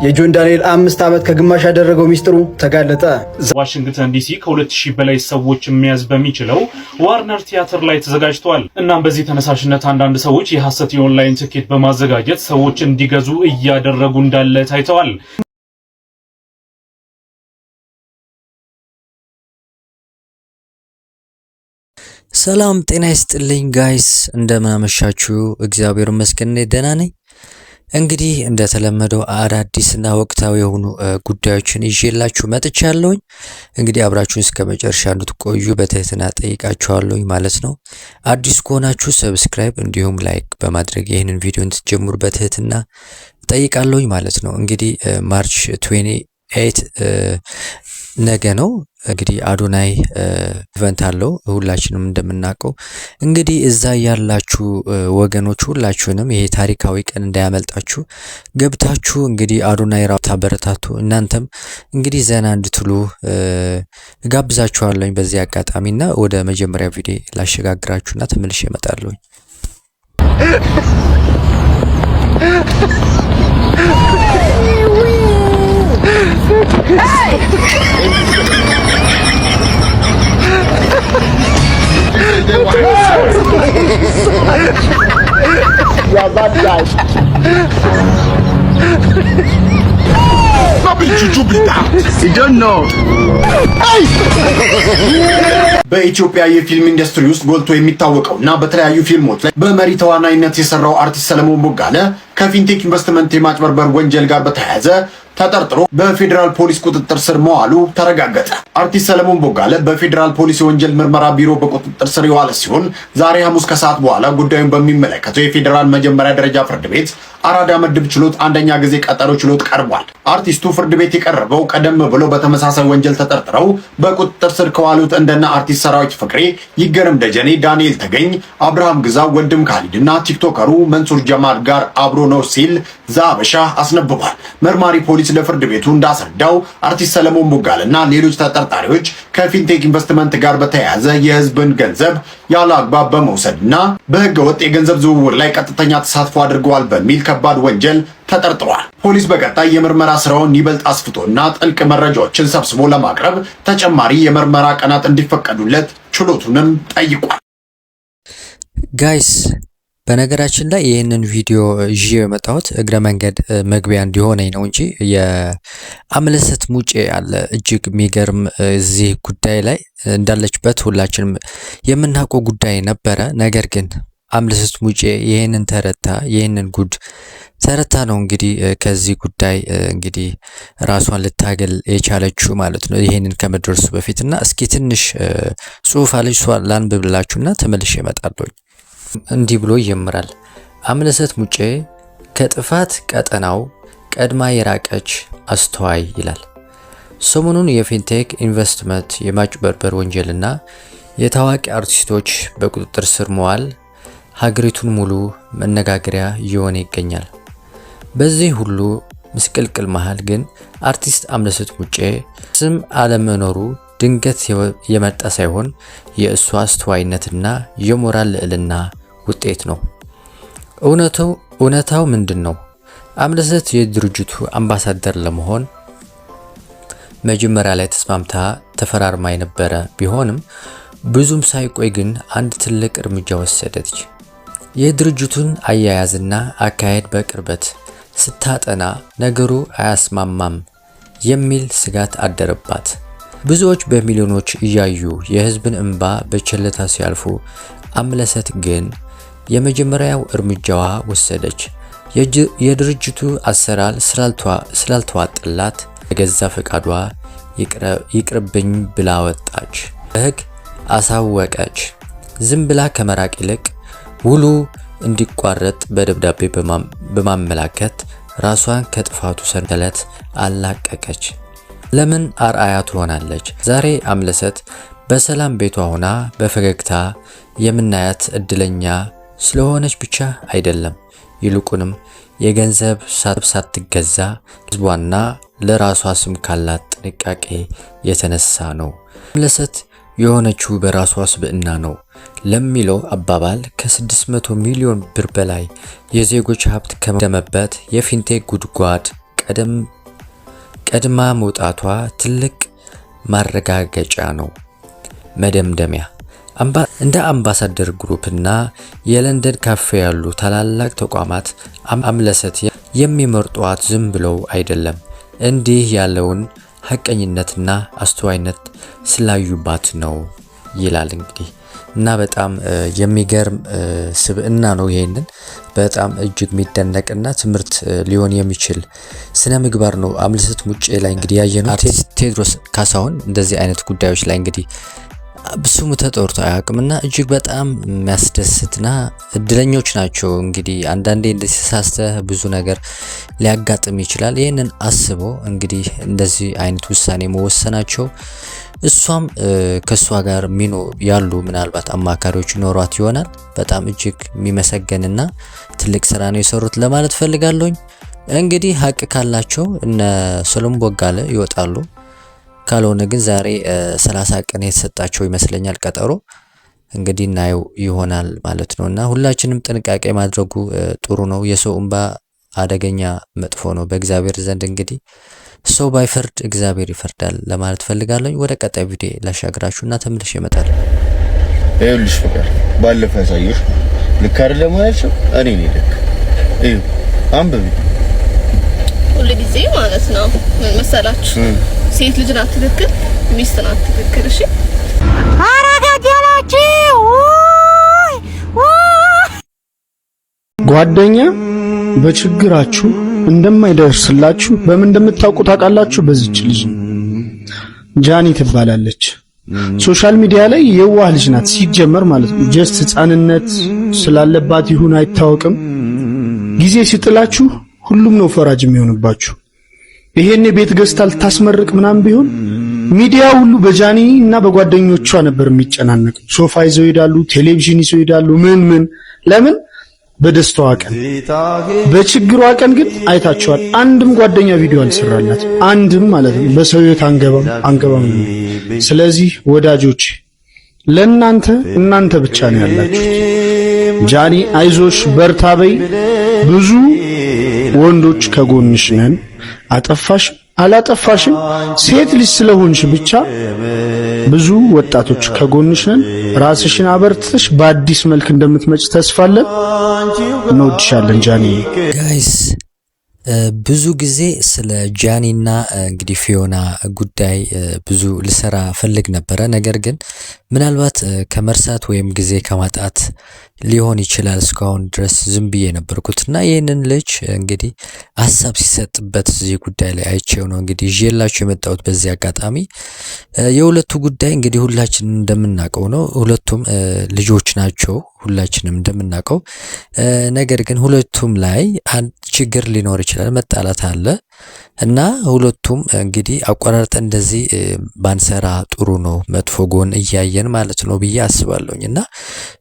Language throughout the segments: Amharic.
የጆን ዳንኤል 5 ዓመት ከግማሽ ያደረገው ሚስጥሩ ተጋለጠ። ዋሽንግተን ዲሲ ከ2000 በላይ ሰዎች የሚያዝ በሚችለው ዋርነር ቲያትር ላይ ተዘጋጅቷል። እናም በዚህ ተነሳሽነት አንዳንድ ሰዎች የሐሰት የኦንላይን ትኬት በማዘጋጀት ሰዎች እንዲገዙ እያደረጉ እንዳለ ታይተዋል። ሰላም ጤና ይስጥልኝ ጋይስ፣ እንደምን አመሻችሁ? እግዚአብሔር ይመስገን ደህና ነኝ። እንግዲህ እንደተለመደው አዳዲስና ወቅታዊ የሆኑ ጉዳዮችን ይዤላችሁ መጥቻለሁኝ። እንግዲህ አብራችሁን እስከ መጨረሻ እንድትቆዩ በትህትና ጠይቃችኋለሁኝ ማለት ነው። አዲስ ከሆናችሁ ሰብስክራይብ እንዲሁም ላይክ በማድረግ ይህንን ቪዲዮ እንድትጀምሩ በትህትና ጠይቃለሁኝ ማለት ነው። እንግዲህ ማርች 28 ነገ ነው። እንግዲህ አዶናይ ኢቨንት አለው ሁላችንም እንደምናውቀው። እንግዲህ እዛ ያላችሁ ወገኖች ሁላችሁንም ይሄ ታሪካዊ ቀን እንዳያመልጣችሁ ገብታችሁ እንግዲህ አዶናይ ራው ታበረታቱ፣ እናንተም እንግዲህ ዘና እንድትሉ ጋብዛችኋለሁ በዚህ አጋጣሚና ወደ መጀመሪያ ቪዲዮ ላሸጋግራችሁና ተመልሼ እመጣለሁ። Yeah, bad guy. Not be juju be that. You don't know. Hey! በኢትዮጵያ የፊልም ኢንዱስትሪ ውስጥ ጎልቶ የሚታወቀውና በተለያዩ ፊልሞች ላይ በመሪ ተዋናይነት የሰራው አርቲስት ሰለሞን ቦጋለ ከፊንቴክ ኢንቨስትመንት የማጭበርበር ወንጀል ጋር በተያያዘ ተጠርጥሮ በፌዴራል ፖሊስ ቁጥጥር ስር መዋሉ ተረጋገጠ። አርቲስት ሰለሞን ቦጋለ በፌዴራል ፖሊስ የወንጀል ምርመራ ቢሮ በቁጥጥር ስር የዋለ ሲሆን ዛሬ ሐሙስ ከሰዓት በኋላ ጉዳዩን በሚመለከተው የፌዴራል መጀመሪያ ደረጃ ፍርድ ቤት አራዳ ምድብ ችሎት አንደኛ ጊዜ ቀጠሮ ችሎት ቀርቧል። አርቲስቱ ፍርድ ቤት የቀረበው ቀደም ብሎ በተመሳሳይ ወንጀል ተጠርጥረው በቁጥጥር ስር ከዋሉት እንደነ አርቲስት ሰራዊት ፍቅሬ፣ ይገርም ደጀኔ፣ ዳንኤል ተገኝ፣ አብርሃም ግዛው፣ ወንድም ካሊድና ቲክቶከሩ መንሱር ጀማል ጋር አብሮ ነው ሲል ዛበሻ አስነብቧል። መርማሪ ፖሊስ ለፍርድ ቤቱ እንዳስረዳው አርቲስት ሰለሞን ቦጋለና ሌሎች ተጠርጣሪዎች ከፊንቴክ ኢንቨስትመንት ጋር በተያያዘ የህዝብን ገንዘብ ያለ አግባብ በመውሰድና በህገ ወጥ የገንዘብ ዝውውር ላይ ቀጥተኛ ተሳትፎ አድርገዋል በሚል ከባድ ወንጀል ተጠርጥሯል። ፖሊስ በቀጣይ የምርመራ ስራውን ይበልጥ አስፍቶና ጥልቅ መረጃዎችን ሰብስቦ ለማቅረብ ተጨማሪ የምርመራ ቀናት እንዲፈቀዱለት ችሎቱንም ጠይቋል። ጋይስ በነገራችን ላይ ይህንን ቪዲዮ ይዤ የመጣሁት እግረ መንገድ መግቢያ እንዲሆነኝ ነው እንጂ የአምለሰት ሙጬ አለ እጅግ የሚገርም እዚህ ጉዳይ ላይ እንዳለችበት ሁላችንም የምናውቀው ጉዳይ ነበረ። ነገር ግን አምለሰት ሙጬ ይህንን ተረታ፣ ይህንን ጉድ ተረታ ነው እንግዲህ ከዚህ ጉዳይ እንግዲህ ራሷን ልታገል የቻለችው ማለት ነው። ይህንን ከመድረሱ በፊትና እስኪ ትንሽ ጽሁፍ አለች፣ እሷን ላንብብላችሁና ተመልሼ እመጣለሁ። እንዲህ ብሎ ይጀምራል። አምለሰት ሙጬ ከጥፋት ቀጠናው ቀድማ የራቀች አስተዋይ ይላል። ሰሞኑን የፊንቴክ ኢንቨስትመንት የማጭበርበር ወንጀልና የታዋቂ አርቲስቶች በቁጥጥር ስር መዋል ሀገሪቱን ሙሉ መነጋገሪያ እየሆነ ይገኛል። በዚህ ሁሉ ምስቅልቅል መሃል ግን አርቲስት አምለሰት ሙጬ ስም አለመኖሩ ድንገት የመጣ ሳይሆን የእሷ አስተዋይነትና የሞራል ልዕልና ውጤት ነው። እውነታው ምንድን ነው? አምለሰት የድርጅቱ አምባሳደር ለመሆን መጀመሪያ ላይ ተስማምታ ተፈራርማ የነበረ ቢሆንም ብዙም ሳይቆይ ግን አንድ ትልቅ እርምጃ ወሰደች። የድርጅቱን አያያዝና አካሄድ በቅርበት ስታጠና ነገሩ አያስማማም የሚል ስጋት አደረባት። ብዙዎች በሚሊዮኖች እያዩ የህዝብን እንባ በቸልታ ሲያልፉ፣ አምለሰት ግን የመጀመሪያው እርምጃዋ ወሰደች። የድርጅቱ አሰራር ስላልተዋጠላት በገዛ ፈቃዷ ይቅርብኝ ብላ ወጣች። በህግ አሳወቀች። ዝም ብላ ከመራቅ ይልቅ ውሉ እንዲቋረጥ በደብዳቤ በማመላከት ራሷን ከጥፋቱ ሰንሰለት አላቀቀች። ለምን አርአያ ትሆናለች? ዛሬ አምለሰት በሰላም ቤቷ ሆና በፈገግታ የምናያት እድለኛ ስለሆነች ብቻ አይደለም፣ ይልቁንም የገንዘብ ሳትገዛ ህዝቧና ለራሷ ስም ካላት ጥንቃቄ የተነሳ ነው። አምለሰት የሆነችው በራሷ ስብዕና ነው ለሚለው አባባል ከ600 ሚሊዮን ብር በላይ የዜጎች ሀብት ከመደመበት የፊንቴክ ጉድጓድ ቀድማ መውጣቷ ትልቅ ማረጋገጫ ነው። መደምደሚያ እንደ አምባሳደር ግሩፕ እና የለንደን ካፌ ያሉ ታላላቅ ተቋማት አምለሰት የሚመርጧት ዝም ብለው አይደለም፣ እንዲህ ያለውን ሐቀኝነትና አስተዋይነት ስላዩባት ነው ይላል እንግዲህ እና በጣም የሚገርም ስብዕና ነው። ይሄንን በጣም እጅግ የሚደነቅና ትምህርት ሊሆን የሚችል ስነ ምግባር ነው አምለሰት ሙጬ ላይ እንግዲህ ያየነው። አርቲስት ቴዎድሮስ ካሳሁን እንደዚህ አይነት ጉዳዮች ላይ እንግዲህ ስሙ ተጠርቶ አያውቅምና እጅግ በጣም የሚያስደስትና እድለኞች ናቸው። እንግዲህ አንዳንዴ እንደዚህ ተሳስተህ ብዙ ነገር ሊያጋጥም ይችላል። ይህንን አስቦ እንግዲህ እንደዚህ አይነት ውሳኔ መወሰናቸው እሷም ከሷ ጋር ያሉ ምናልባት አማካሪዎች ይኖሯት ይሆናል። በጣም እጅግ የሚመሰገንና ትልቅ ስራ ነው የሰሩት ለማለት ፈልጋለሁኝ። እንግዲህ ሀቅ ካላቸው እነ ሰሎሞን ቦጋለ ይወጣሉ። ካልሆነ ግን ዛሬ 30 ቀን የተሰጣቸው ይመስለኛል ቀጠሮ። እንግዲህ እናየው ይሆናል ማለት ነውና ሁላችንም ጥንቃቄ ማድረጉ ጥሩ ነው። የሰው እንባ አደገኛ መጥፎ ነው በእግዚአብሔር ዘንድ። እንግዲህ ሰው ባይፈርድ እግዚአብሔር ይፈርዳል ለማለት ፈልጋለሁ። ወደ ቀጣይ ቪዲዮ ላሻግራችሁና ተመልሼ እመጣለሁ። ይኸውልሽ ፍቅር ባለፈው ያሳየሽ ልክ አይደለም አልሽው። እኔ ነኝ ልክ። ይኸው አንብቢ ሁሉ ጊዜ ማለት ነው። ምን መሰላችሁ? ሴት ልጅ ናት ትክክል፣ ሚስት ናት ትክክል። እሺ አራጋጃላችሁ ጓደኛ በችግራችሁ እንደማይደርስላችሁ በምን እንደምታውቁ ታውቃላችሁ? በዚች ልጅ ጃኒ ትባላለች። ሶሻል ሚዲያ ላይ የዋህ ልጅ ናት ሲጀመር ማለት ነው። ጀስት ህፃንነት ስላለባት ይሁን አይታወቅም፣ ጊዜ ሲጥላችሁ ሁሉም ነው ፈራጅ የሚሆንባችሁ። ይሄኔ ቤት ገዝታ ልታስመርቅ ምናምን ቢሆን ሚዲያ ሁሉ በጃኒ እና በጓደኞቿ ነበር የሚጨናነቅ። ሶፋ ይዘው ይሄዳሉ፣ ቴሌቪዥን ይዘው ይሄዳሉ። ምን ለምን? በደስታዋ ቀን። በችግሯ ቀን ግን አይታችኋል፣ አንድም ጓደኛ ቪዲዮ አልሰራላት፣ አንድም ማለት ነው። በሰው ህይወት አንገባም። ስለዚህ ወዳጆች እናንተ ብቻ ነው ያላችሁት። ጃኒ አይዞሽ በርታ በይ። ብዙ ወንዶች ከጎንሽ ነን። አጠፋሽ አላጠፋሽም ሴት ልጅ ስለሆንሽ ብቻ ብዙ ወጣቶች ከጎንሽ ነን። ራስሽን አበርትተሽ በአዲስ መልክ እንደምትመጭ ተስፋለን። እንወድሻለን ጃኒ። ጋይስ ብዙ ጊዜ ስለ ጃኒና እንግዲህ ፊዮና ጉዳይ ብዙ ልሰራ ፈልግ ነበረ። ነገር ግን ምናልባት ከመርሳት ወይም ጊዜ ከማጣት ሊሆን ይችላል እስካሁን ድረስ ዝም ብዬ ነበርኩትና ይህንን ልጅ እንግዲህ ሀሳብ ሲሰጥበት እዚህ ጉዳይ ላይ አይቼው ነው እንግዲህ ይዤላችሁ የመጣሁት። በዚህ አጋጣሚ የሁለቱ ጉዳይ እንግዲህ ሁላችንም እንደምናውቀው ነው። ሁለቱም ልጆች ናቸው ሁላችንም እንደምናውቀው። ነገር ግን ሁለቱም ላይ አንድ ችግር ሊኖር ይችላል፣ መጣላት አለ እና ሁለቱም እንግዲህ አቋራርጠ እንደዚህ ባንሰራ ጥሩ ነው፣ መጥፎ ጎን እያየን ማለት ነው ብዬ አስባለሁኝ። እና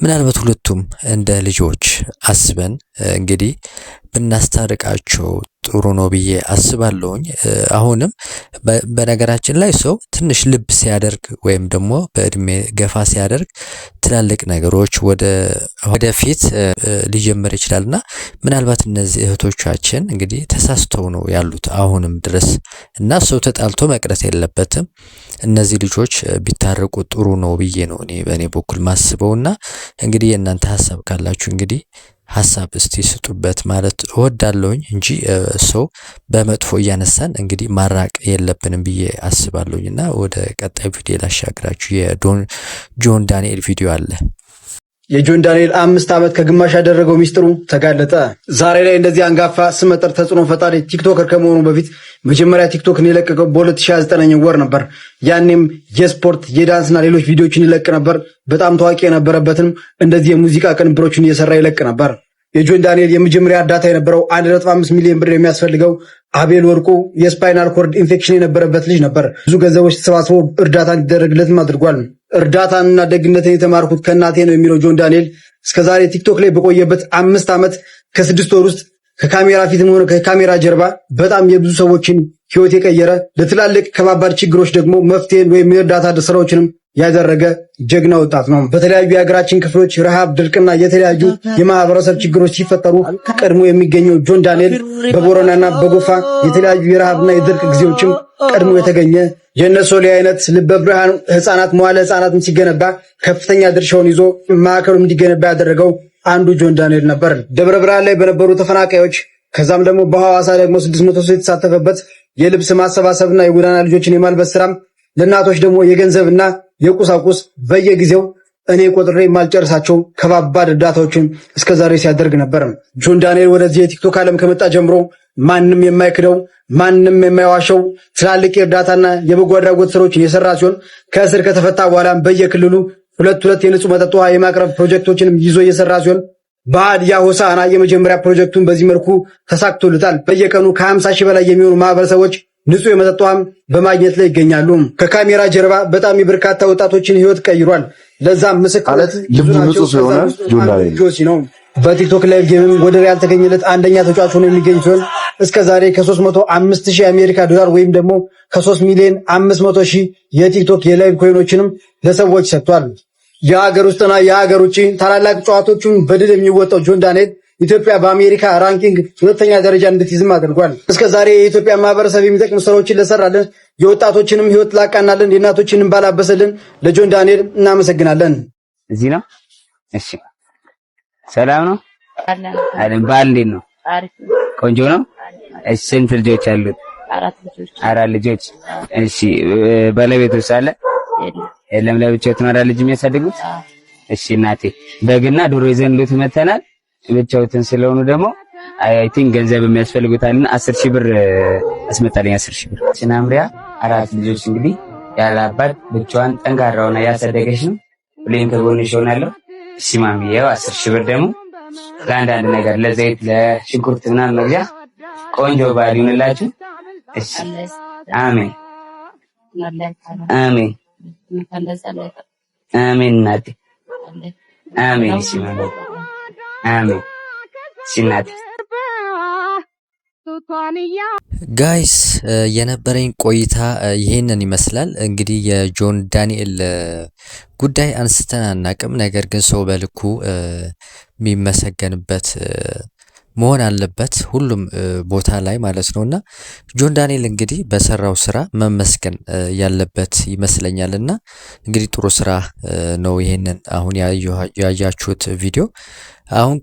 ምናልባት ሁለቱም እንደ ልጆች አስበን እንግዲህ ብናስታርቃቸው ጥሩ ነው ብዬ አስባለሁኝ። አሁንም በነገራችን ላይ ሰው ትንሽ ልብ ሲያደርግ ወይም ደግሞ በእድሜ ገፋ ሲያደርግ ትላልቅ ነገሮች ወደፊት ሊጀምር ይችላልና ምናልባት እነዚህ እህቶቻችን እንግዲህ ተሳስተው ነው ያሉት አሁንም ድረስ እና ሰው ተጣልቶ መቅረት የለበትም። እነዚህ ልጆች ቢታረቁ ጥሩ ነው ብዬ ነው እኔ በእኔ በኩል ማስበውና እንግዲህ የእናንተ ሀሳብ ካላችሁ እንግዲህ ሀሳብ እስቲ ስጡበት ማለት እወዳለሁኝ እንጂ ሰው በመጥፎ እያነሳን እንግዲህ ማራቅ የለብንም ብዬ አስባለሁኝና ወደ ቀጣይ ቪዲዮ ላሻግራችሁ። የጆን ዳንኤል ቪዲዮ አለ። የጆን ዳንኤል 5 ዓመት ከግማሽ ያደረገው ሚስጥሩ ተጋለጠ። ዛሬ ላይ እንደዚህ አንጋፋ ስመጥር ተጽዕኖ ፈጣሪ ቲክቶከር ከመሆኑ በፊት መጀመሪያ ቲክቶክን የለቀቀው በ2029 ወር ነበር። ያኔም የስፖርት የዳንስና ሌሎች ቪዲዮዎችን ይለቅ ነበር። በጣም ታዋቂ የነበረበትም እንደዚህ የሙዚቃ ቅንብሮችን እየሰራ ይለቅ ነበር። የጆን ዳንኤል የመጀመሪያ እርዳታ የነበረው 1.5 ሚሊዮን ብር የሚያስፈልገው አቤል ወርቁ የስፓይናል ኮርድ ኢንፌክሽን የነበረበት ልጅ ነበር። ብዙ ገንዘቦች ተሰባስቦ እርዳታ እንዲደረግለትም አድርጓል። እርዳታንና ደግነትን የተማርኩት ከእናቴ ነው የሚለው ጆን ዳንኤል እስከዛሬ ቲክቶክ ላይ በቆየበት 5 ዓመት ከ6 ወር ውስጥ ከካሜራ ፊትም ሆነ ከካሜራ ጀርባ በጣም የብዙ ሰዎችን ህይወት የቀየረ ለትላልቅ ከባባድ ችግሮች ደግሞ መፍትሄን ወይም የእርዳታ ስራዎችንም ያደረገ ጀግና ወጣት ነው። በተለያዩ የሀገራችን ክፍሎች ረሃብ፣ ድርቅና የተለያዩ የማህበረሰብ ችግሮች ሲፈጠሩ ቀድሞ የሚገኘው ጆን ዳንኤል በቦረናና በጎፋ የተለያዩ የረሃብና የድርቅ ጊዜዎችም ቀድሞ የተገኘ የነሶሊ አይነት ልበ ብርሃን ህፃናት መዋለ ህፃናትን ሲገነባ ከፍተኛ ድርሻውን ይዞ ማዕከሉ እንዲገነባ ያደረገው አንዱ ጆን ዳንኤል ነበር። ደብረ ብርሃን ላይ በነበሩ ተፈናቃዮች ከዛም ደግሞ በሐዋሳ ደግሞ 600 ሰው የተሳተፈበት የልብስ ማሰባሰብና የጎዳና ልጆችን የማልበስ ስራም ለእናቶች ደግሞ የገንዘብና የቁሳቁስ በየጊዜው እኔ ቆጥሬ የማልጨርሳቸው ከባባድ እርዳታዎችን እስከዛሬ ሲያደርግ ነበር። ጆን ዳንኤል ወደዚህ የቲክቶክ ዓለም ከመጣ ጀምሮ ማንም የማይክደው ማንም የማይዋሸው ትላልቅ የእርዳታና የበጎ አድራጎት ስራዎችን የሰራ ሲሆን ከእስር ከተፈታ በኋላም በየክልሉ ሁለት የንጹህ መጠጥ ውሃ የማቅረብ ፕሮጀክቶችንም ይዞ እየሰራ ሲሆን በሀዲያ ሆሳዕና የመጀመሪያ ፕሮጀክቱን በዚህ መልኩ ተሳክቶለታል። በየቀኑ ከ50 ሺህ በላይ የሚሆኑ ማህበረሰቦች ንጹህ የመጠጥ ውሃም በማግኘት ላይ ይገኛሉ። ከካሜራ ጀርባ በጣም የበርካታ ወጣቶችን ህይወት ቀይሯል። ለዛም ምስክርነት ልቡ ንጹህ ስለሆነ ጆሲ ነው። በቲክቶክ ላይቭ ጌምም ወደር ያልተገኘለት አንደኛ ተጫዋች ሆኖ የሚገኝ ሲሆን እስከ ዛሬ ከ305,000 የአሜሪካ ዶላር ወይም ደግሞ ከ3,500,000 የቲክቶክ የላይቭ ኮይኖችንም ለሰዎች ሰጥቷል። የሀገር ውስጥና የሀገር ውጭ ታላላቅ ጨዋታዎችን በድል የሚወጣው ጆን ዳንኤል ኢትዮጵያ በአሜሪካ ራንኪንግ ሁለተኛ ደረጃ እንድትይዝም አድርጓል። እስከ ዛሬ የኢትዮጵያ ማህበረሰብ የሚጠቅሙ ስራዎችን ለሰራልን፣ የወጣቶችንም ህይወት ላቃናልን፣ የእናቶችንም ባላበሰልን ለጆን ዳንኤል እናመሰግናለን። እዚህ ነው። እሺ፣ ሰላም ነው አለን። ባል እንዴት ነው? ቆንጆ ነው። እሺ፣ ስንት ልጆች አሉት? 4 ልጆች። እሺ፣ ባለቤቱስ አለ? የለም። ለብቻው ትኖራለች ልጅ የሚያሳድጉት? እሺ እናቴ፣ በግና ዶሮ ይዘንሉት መተናል። ብቻውትን ስለሆኑ ደግሞ አይ ቲንክ ገንዘብ የሚያስፈልጉታልና 10,000 ብር አስመጣልኝ። 10,000 ብር። ሲናምሪያ 4 ልጆች እንግዲህ ያለ አባት ብቻዋን ጠንካራ ሆና ያሳደገች ነው። ሁሌም ከጎንሽ ሆናለሁ። እሺ ማሚዬው 10,000 ብር ደግሞ ለአንዳንድ ነገር ለዘይት ለሽንኩርት ምናምን መግዣ ቆንጆ ባል ይሁንላችሁ። እሺ አሜን አሜን አሜን እናቴ አሜን። እሺ ማሚ አሜን። እሺ እናቴ። ጋይስ የነበረኝ ቆይታ ይሄንን ይመስላል። እንግዲህ የጆን ዳንኤል ጉዳይ አንስተን አናቅም። ነገር ግን ሰው በልኩ የሚመሰገንበት መሆን አለበት ሁሉም ቦታ ላይ ማለት ነውና ጆን ዳንኤል እንግዲህ በሰራው ስራ መመስገን ያለበት ይመስለኛልና እንግዲህ ጥሩ ስራ ነው። ይሄንን አሁን ያያችሁት ቪዲዮ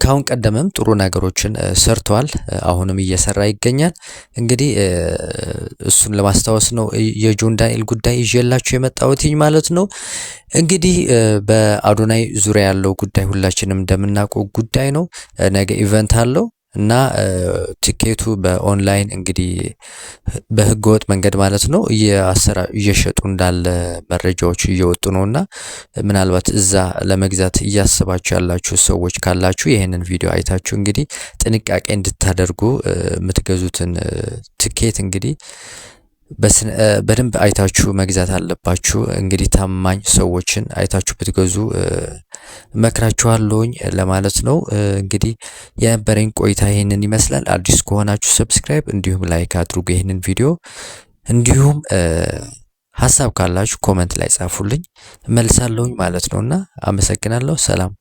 ካሁን ቀደምም ጥሩ ነገሮችን ሰርቷል። አሁንም እየሰራ ይገኛል። እንግዲህ እሱን ለማስታወስ ነው የጆን ዳንኤል ጉዳይ ይዤላችሁ የመጣሁት ማለት ነው። እንግዲህ በአዶናይ ዙሪያ ያለው ጉዳይ ሁላችንም እንደምናውቀው ጉዳይ ነው። ነገ ኢቨንት አለው እና ቲኬቱ በኦንላይን እንግዲህ በህገወጥ መንገድ ማለት ነው እየሸጡ እንዳለ መረጃዎች እየወጡ ነውና ምናልባት እዛ ለመግዛት እያሰባችሁ ያላችሁ ሰዎች ካላችሁ ይሄንን ቪዲዮ አይታችሁ እንግዲህ ጥንቃቄ እንድታደርጉ የምትገዙትን ቲኬት እንግዲህ በደንብ አይታችሁ መግዛት አለባችሁ። እንግዲህ ታማኝ ሰዎችን አይታችሁ ብትገዙ መክራችኋለሁኝ ለማለት ነው። እንግዲህ የነበረኝ ቆይታ ይሄንን ይመስላል። አዲስ ከሆናችሁ ሰብስክራይብ እንዲሁም ላይክ አድርጉ ይሄንን ቪዲዮ። እንዲሁም ሀሳብ ካላችሁ ኮመንት ላይ ጻፉልኝ መልሳለሁኝ ማለት ነውና አመሰግናለሁ። ሰላም